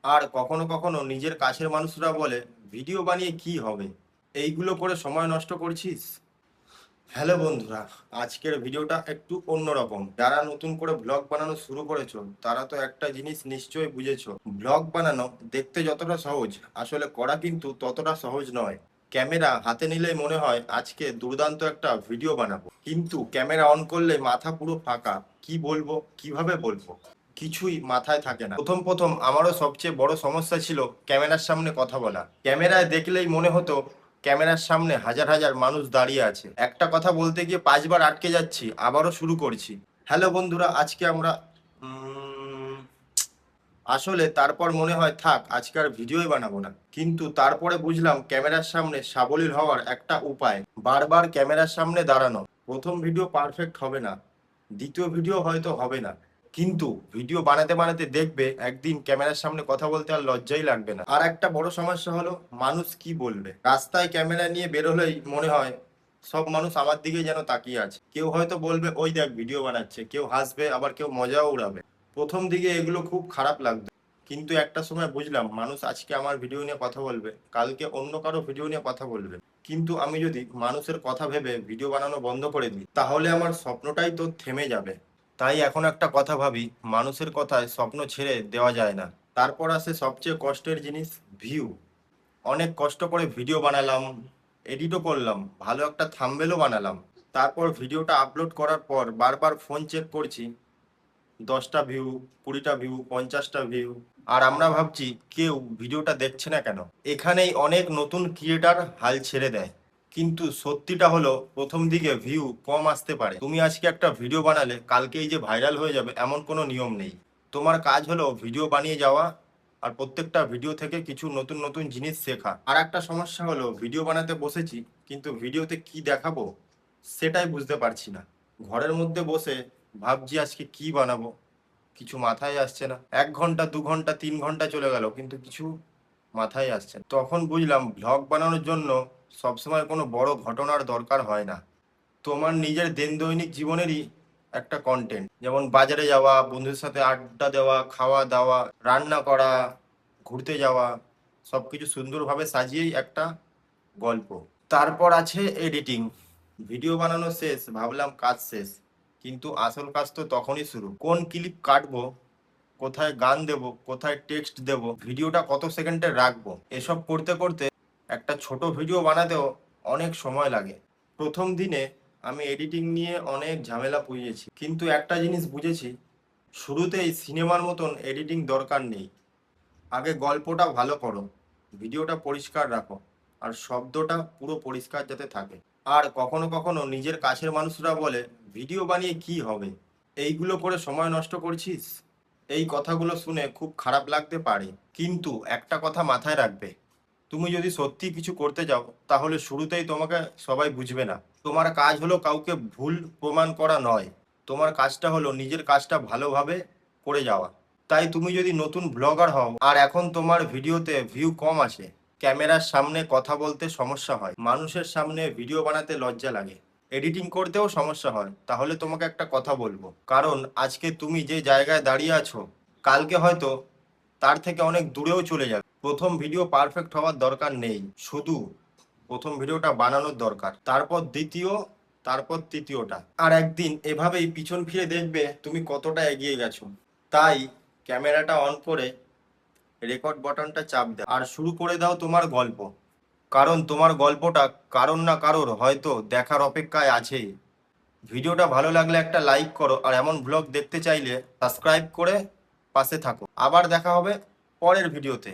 আর কখনো কখনো নিজের কাছের মানুষরা বলে ভিডিও বানিয়ে কি হবে, এইগুলো করে সময় নষ্ট করছিস। হ্যালো বন্ধুরা, আজকের ভিডিওটা একটু অন্যরকম। যারা নতুন করে ব্লগ বানানো শুরু করেছো তারা তো একটা জিনিস নিশ্চয়ই বুঝেছো, ব্লগ বানানো দেখতে যতটা সহজ আসলে করা কিন্তু ততটা সহজ নয়। ক্যামেরা হাতে নিলেই মনে হয় আজকে দুর্দান্ত একটা ভিডিও বানাবো, কিন্তু ক্যামেরা অন করলে মাথা পুরো ফাঁকা। কি বলবো, কিভাবে বলবো, কিছুই মাথায় থাকে না। প্রথম প্রথম আমারও সবচেয়ে বড় সমস্যা ছিল ক্যামেরার সামনে কথা বলা। ক্যামেরায় দেখলেই মনে হতো ক্যামেরার সামনে হাজার হাজার মানুষ দাঁড়িয়ে আছে, একটা কথা বলতে গিয়ে 5বার আটকে যাচ্ছি, আবারও শুরু করছি। হ্যালো বন্ধুরা, আজকে আমরা আসলে তারপর মনে হয় থাক আজকে আর ভিডিওই বানাবো না। কিন্তু তারপরে বুঝলাম ক্যামেরার সামনে সাবলীল হওয়ার একটা উপায়, বারবার ক্যামেরার সামনে দাঁড়ানো। প্রথম ভিডিও পারফেক্ট হবে না, দ্বিতীয় ভিডিও হয়তো হবে না, কিন্তু ভিডিও বানাতে বানাতে দেখবে একদিন ক্যামেরার সামনে কথা বলতে আর লজ্জাই লাগবে না। আর একটা বড় সমস্যা হলো মানুষ কি বলবে। রাস্তায় ক্যামেরা নিয়ে বেরোলেই মনে হয় সব মানুষ আমার দিকে যেন তাকিয়ে আছে। কেউ হয়তো বলবে ওই দেখ ভিডিও বানাচ্ছে, কেউ হাসবে, আবার কেউ মজাও উড়াবে। প্রথম দিকে এগুলো খুব খারাপ লাগতো, কিন্তু একটা সময় বুঝলাম মানুষ আজকে আমার ভিডিও নিয়ে কথা বলবে, কালকে অন্য কারো ভিডিও নিয়ে কথা বলবে, কিন্তু আমি যদি মানুষের কথা ভেবে ভিডিও বানানো বন্ধ করে দিই তাহলে আমার স্বপ্নটাই তো থেমে যাবে। তাই এখন একটা কথা ভাবি, মানুষের কথায় স্বপ্ন ছেড়ে দেওয়া যায় না। তারপর আসে সবচেয়ে কষ্টের জিনিস, ভিউ। অনেক কষ্ট করে ভিডিও বানালাম, এডিটও করলাম, ভালো একটা থাম্বনেলও বানালাম, তারপর ভিডিওটা আপলোড করার পর বারবার ফোন চেক করছি, 10টা ভিউ, 20টা ভিউ, 50টা ভিউ, আর আমরা ভাবছি কেউ ভিডিওটা দেখছে না কেন। এখানেই অনেক নতুন ক্রিয়েটার হাল ছেড়ে দেয়। কিন্তু সত্যিটা হলো প্রথম দিকে ভিউ কম আসতে পারে। তুমি আজকে একটা ভিডিও বানালে কালকেই যে ভাইরাল হয়ে যাবে এমন কোনো নিয়ম নেই। তোমার কাজ হলো ভিডিও বানিয়ে যাওয়া, আর প্রত্যেকটা ভিডিও থেকে কিছু নতুন নতুন জিনিস শেখা। আর একটা সমস্যা হলো ভিডিও বানাতে বসেছি, কিন্তু ভিডিওতে কি দেখাবো সেটাই বুঝতে পারছি না। ঘরের মধ্যে বসে ভাবছি আজকে কি বানাবো, কিছু মাথায় আসছে না। 1 ঘন্টা, 2 ঘন্টা, 3 ঘন্টা চলে গেল, কিন্তু কিছু মাথায় আসছে না। তখন বুঝলাম ব্লগ বানানোর জন্য সবসময় কোনো বড় ঘটনার দরকার হয় না। তোমার নিজের দৈনিক জীবনেরই একটা কন্টেন্ট, যেমন বাজারে যাওয়া, বন্ধুদের সাথে আড্ডা দেওয়া, খাওয়া দাওয়া, রান্না করা, ঘুরতে যাওয়া, সবকিছু সুন্দরভাবে সাজিয়েই একটা গল্প। তারপর আছে এডিটিং। ভিডিও বানানো শেষ, ভাবলাম কাজ শেষ, কিন্তু আসল কাজ তো তখনই শুরু। কোন ক্লিপ কাটবো, কোথায় গান দেব, কোথায় টেক্সট দেব, ভিডিওটা কত সেকেন্ডে রাখবো, এসব করতে করতে একটা ছোট ভিডিও বানাতেও অনেক সময় লাগে। প্রথম দিনে আমি এডিটিং নিয়ে অনেক ঝামেলা পুড়িয়েছি, কিন্তু একটা জিনিস বুঝেছি, শুরুতেই সিনেমার মতন এডিটিং দরকার নেই। আগে গল্পটা ভালো করো, ভিডিওটা পরিষ্কার রাখো, আর শব্দটা পুরো পরিষ্কার যাতে থাকে। আর কখনো কখনো নিজের কাছের মানুষরা বলে ভিডিও বানিয়ে কি হবে, এইগুলো করে সময় নষ্ট করছিস। এই কথাগুলো শুনে খুব খারাপ লাগতে পারে, কিন্তু একটা কথা মাথায় রাখবে, তুমি যদি সত্যি কিছু করতে যাও তাহলে শুরুতেই তোমাকে সবাই বুঝবে না। তোমার কাজ হলো কাউকে ভুল প্রমাণ করা নয়, তোমার কাজটা হলো নিজের কাজটা ভালোভাবে করে যাওয়া। তাই তুমি যদি নতুন ব্লগার হও আর এখন তোমার ভিডিওতে ভিউ কম আসে, ক্যামেরার সামনে কথা বলতে সমস্যা হয়, মানুষের সামনে ভিডিও বানাতে লজ্জা লাগে, এডিটিং করতেও সমস্যা হয়, তাহলে তোমাকে একটা কথা বলবো, কারণ আজকে তুমি যে জায়গায় দাঁড়িয়ে আছো কালকে হয়তো তার থেকে অনেক দূরেও চলে যাবে। প্রথম ভিডিও পারফেক্ট হওয়ার দরকার নেই, শুধু প্রথম ভিডিওটা বানানোর দরকার, তারপর দ্বিতীয়, তারপর তৃতীয়টা। আর একদিন এভাবেই পিছন ফিরে দেখবে তুমি কতটা এগিয়ে গেছো। তাই ক্যামেরাটা অন করে রেকর্ড বাটনটা চাপ দাও আর শুরু করে দাও তোমার গল্প, কারণ তোমার গল্পটা কারোর না কারোর হয়তো দেখার অপেক্ষায় আছেই। ভিডিওটা ভালো লাগলে একটা লাইক করো, আর এমন ব্লগ দেখতে চাইলে সাবস্ক্রাইব করে পাশে থাকো। আবার দেখা হবে পরের ভিডিওতে।